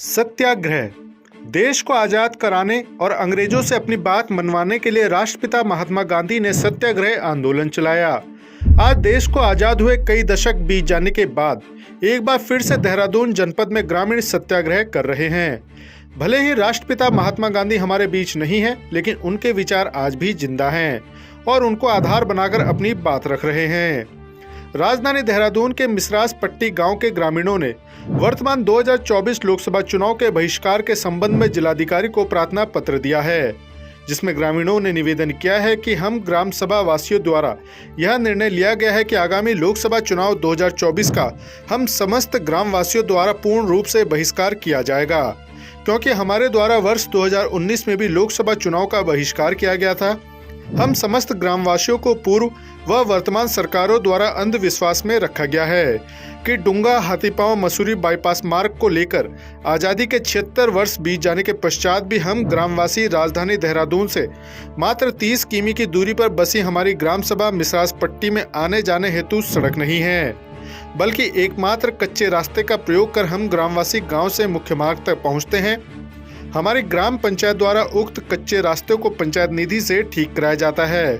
सत्याग्रह देश को आजाद कराने और अंग्रेजों से अपनी बात मनवाने के लिए राष्ट्रपिता महात्मा गांधी ने सत्याग्रह आंदोलन चलाया। आज देश को आजाद हुए कई दशक बीत जाने के बाद एक बार फिर से देहरादून जनपद में ग्रामीण सत्याग्रह कर रहे हैं। भले ही राष्ट्रपिता महात्मा गांधी हमारे बीच नहीं है, लेकिन उनके विचार आज भी जिंदा हैं और उनको आधार बनाकर अपनी बात रख रहे हैं। राजधानी देहरादून के मिसरास पट्टी गांव के ग्रामीणों ने वर्तमान 2024 लोकसभा चुनाव के बहिष्कार के संबंध में जिलाधिकारी को प्रार्थना पत्र दिया है, जिसमें ग्रामीणों ने निवेदन किया है कि हम ग्राम सभा वासियों द्वारा यह निर्णय लिया गया है कि आगामी लोकसभा चुनाव 2024 का हम समस्त ग्राम वासियों द्वारा पूर्ण रूप से बहिष्कार किया जाएगा, क्योंकि हमारे द्वारा वर्ष 2019 में भी लोकसभा चुनाव का बहिष्कार किया गया था। हम समस्त ग्रामवासियों को पूर्व व वर्तमान सरकारों द्वारा अंधविश्वास में रखा गया है कि डुंगा हाथीपांव मसूरी बाईपास मार्ग को लेकर आज़ादी के 76 वर्ष बीत जाने के पश्चात भी हम ग्रामवासी राजधानी देहरादून से मात्र 30 किमी की दूरी पर बसी हमारी ग्राम सभा मिसरास पट्टी में आने जाने हेतु सड़क नहीं है, बल्कि एकमात्र कच्चे रास्ते का प्रयोग कर हम ग्रामवासी गाँव से मुख्य मार्ग तक पहुँचते हैं। हमारी ग्राम पंचायत द्वारा उक्त कच्चे रास्ते को पंचायत निधि से ठीक कराया जाता है,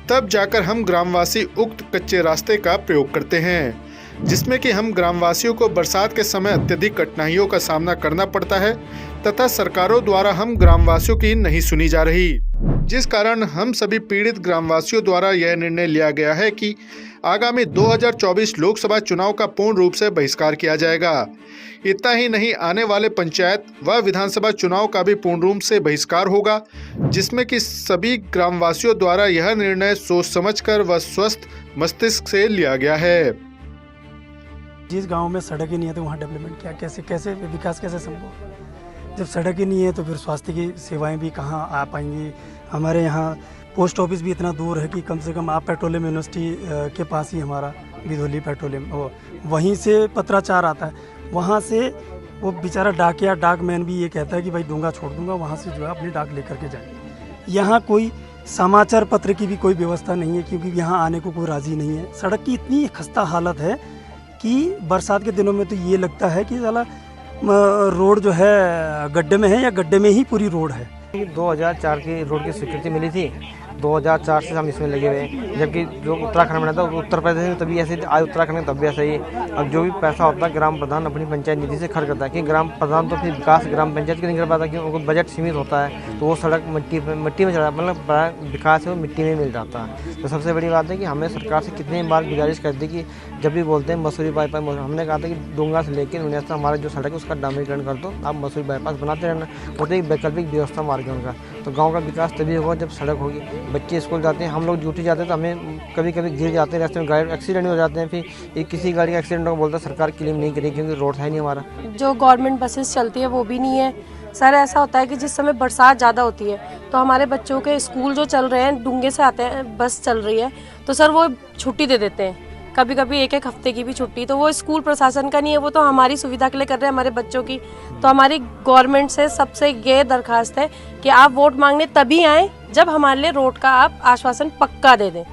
तब जाकर हम ग्रामवासी उक्त कच्चे रास्ते का प्रयोग करते हैं, जिसमें कि हम ग्रामवासियों को बरसात के समय अत्यधिक कठिनाइयों का सामना करना पड़ता है तथा सरकारों द्वारा हम ग्रामवासियों की नहीं सुनी जा रही, जिस कारण हम सभी पीड़ित ग्रामवासियों द्वारा यह निर्णय लिया गया है कि आगामी 2024 लोकसभा चुनाव का पूर्ण रूप से बहिष्कार किया जाएगा। इतना ही नहीं, आने वाले पंचायत व विधानसभा चुनाव का भी पूर्ण रूप से बहिष्कार होगा, जिसमें कि सभी ग्रामवासियों द्वारा यह निर्णय सोच समझकर व स्वस्थ मस्तिष्क से लिया गया है। जिस गांव में सड़क ही नहीं है तो वहाँ डेवलपमेंट क्या, कैसे विकास कैसे संभव? जब सड़क ही नहीं है तो फिर स्वास्थ्य की सेवाएं भी कहाँ आ पाएंगी? हमारे यहाँ पोस्ट ऑफिस भी इतना दूर है कि कम से कम आप पेट्रोलियम यूनिवर्सिटी के पास ही हमारा बिधोली पेट्रोलियम, वहीं से पत्राचार आता है, वहाँ से वो बेचारा डाकिया डाकमैन भी ये कहता है कि भाई डूंगा छोड़ दूंगा, वहाँ से जो है अपनी डाक लेकर के जाए। यहाँ कोई समाचार पत्र की भी कोई व्यवस्था नहीं है, क्योंकि यहाँ आने को कोई राज़ी नहीं है। सड़क की इतनी खस्ता हालत है कि बरसात के दिनों में तो ये लगता है कि साला रोड जो है गड्ढे में है या गड्ढे में ही पूरी रोड है। 2004 की रोड की स्वीकृति मिली थी, 2004 से हम इसमें लगे हुए हैं। जबकि जो उत्तराखंड में था उत्तर प्रदेश में तभी ऐसे, आज उत्तराखंड में तब भी ऐसा ही है। अब जो भी पैसा होता है ग्राम प्रधान अपनी पंचायत निधि से खर्च करता है, कि ग्राम प्रधान तो फिर विकास ग्राम पंचायत की नहीं कर पाता, क्योंकि उनको बजट सीमित होता है, तो वो सड़क मिट्टी में चला, मतलब बड़ा विकास है वो मिट्टी में मिल जाता है। तो सबसे बड़ी बात है कि हमें सरकार से कितनी बार गुजारिश कर दी कि जब भी बोलते हैं मसूरी बाईपास, हमने कहा था कि डूंगा से लेकर उन्नीस हमारा जो सड़क है उसका डामरीकरण कर दो, आप मसूरी बाईपास बनाते रहना, वो तो एक वैकल्पिक व्यवस्था मार्ग है उनका। तो गाँव का विकास तभी होगा जब सड़क होगी। बच्चे स्कूल जाते हैं, हम लोग ड्यूटी जाते हैं तो हमें कभी कभी गिर जाते हैं रास्ते में, गाड़ी एक्सीडेंट हो जाते हैं, फिर किसी गाड़ी का एक्सीडेंट हो बोलता है सरकार क्लेम नहीं करेगी क्योंकि रोड है नहीं हमारा। जो गवर्नमेंट बसेस चलती है वो भी नहीं है सर। ऐसा होता है कि जिस समय बरसात ज़्यादा होती है तो हमारे बच्चों के स्कूल जो चल रहे हैं डूंगे से आते हैं, बस चल रही है तो सर वो छुट्टी दे देते हैं, कभी कभी एक हफ्ते की भी छुट्टी। तो वो स्कूल प्रशासन का नहीं है, वो तो हमारी सुविधा के लिए कर रहे हैं, हमारे बच्चों की। तो हमारी गवर्नमेंट से सबसे ये दरखास्त है कि आप वोट मांगने तभी आएँ जब हमारे लिए रोड का आप आश्वासन पक्का दे दें,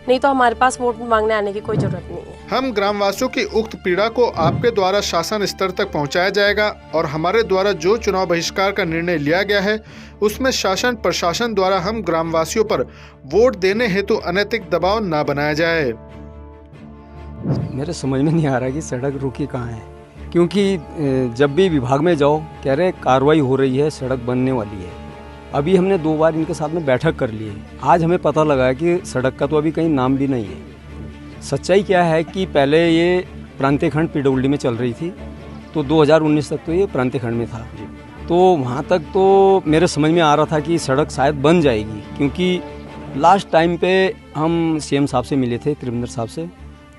नहीं तो हमारे पास वोट मांगने आने की कोई जरूरत नहीं है। हम ग्रामवासियों की उक्त पीड़ा को आपके द्वारा शासन स्तर तक पहुंचाया जाएगा और हमारे द्वारा जो चुनाव बहिष्कार का निर्णय लिया गया है उसमें शासन प्रशासन द्वारा हम ग्रामवासियों पर वोट देने हेतु अनैतिक दबाव न बनाया जाए। मेरे समझ में नहीं आ रहा कि सड़क रुकी कहाँ है, क्योंकि जब भी विभाग में जाओ कह रहे कार्रवाई हो रही है, सड़क बनने वाली है। अभी हमने 2 बार इनके साथ में बैठक कर ली है, आज हमें पता लगा है कि सड़क का तो अभी कहीं नाम भी नहीं है। सच्चाई क्या है कि पहले ये प्रांतीय खंड पीडब्ल्यूडी में चल रही थी, तो 2019 तक तो ये प्रांतीय खंड में था, तो वहाँ तक तो मेरे समझ में आ रहा था कि सड़क शायद बन जाएगी, क्योंकि लास्ट टाइम पे हम सीएम साहब से मिले थे, त्रिवेंद्र साहब से,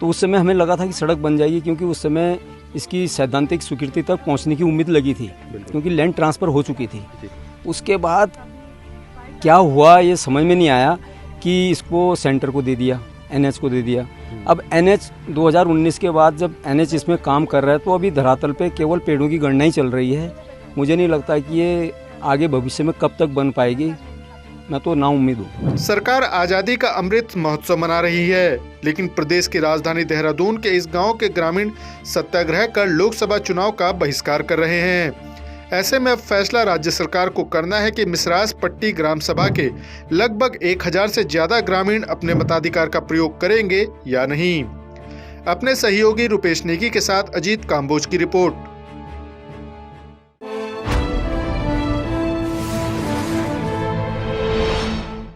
तो उस समय हमें लगा था कि सड़क बन जाएगी, क्योंकि उस समय इसकी सैद्धांतिक स्वीकृति तक पहुंचने की उम्मीद लगी थी, क्योंकि लैंड ट्रांसफ़र हो चुकी थी। उसके बाद क्या हुआ ये समझ में नहीं आया कि इसको सेंटर को दे दिया, एनएच को दे दिया। अब एनएच 2019 के बाद जब एनएच इसमें काम कर रहा है तो अभी धरातल पे केवल पेड़ों की गणना ही चल रही है। मुझे नहीं लगता कि ये आगे भविष्य में कब तक बन पाएगी, मैं तो नाउम्मीद हूँ। सरकार आज़ादी का अमृत महोत्सव मना रही है, लेकिन प्रदेश की राजधानी देहरादून के इस गांव के ग्रामीण सत्याग्रह कर लोकसभा चुनाव का बहिष्कार कर रहे हैं। ऐसे में अब फैसला राज्य सरकार को करना है कि मिसरास पट्टी ग्राम सभा के लगभग 1000 से ज्यादा ग्रामीण अपने मताधिकार का प्रयोग करेंगे या नहीं। अपने सहयोगी रुपेश नेगी के साथ अजीत काम्बोज की रिपोर्ट।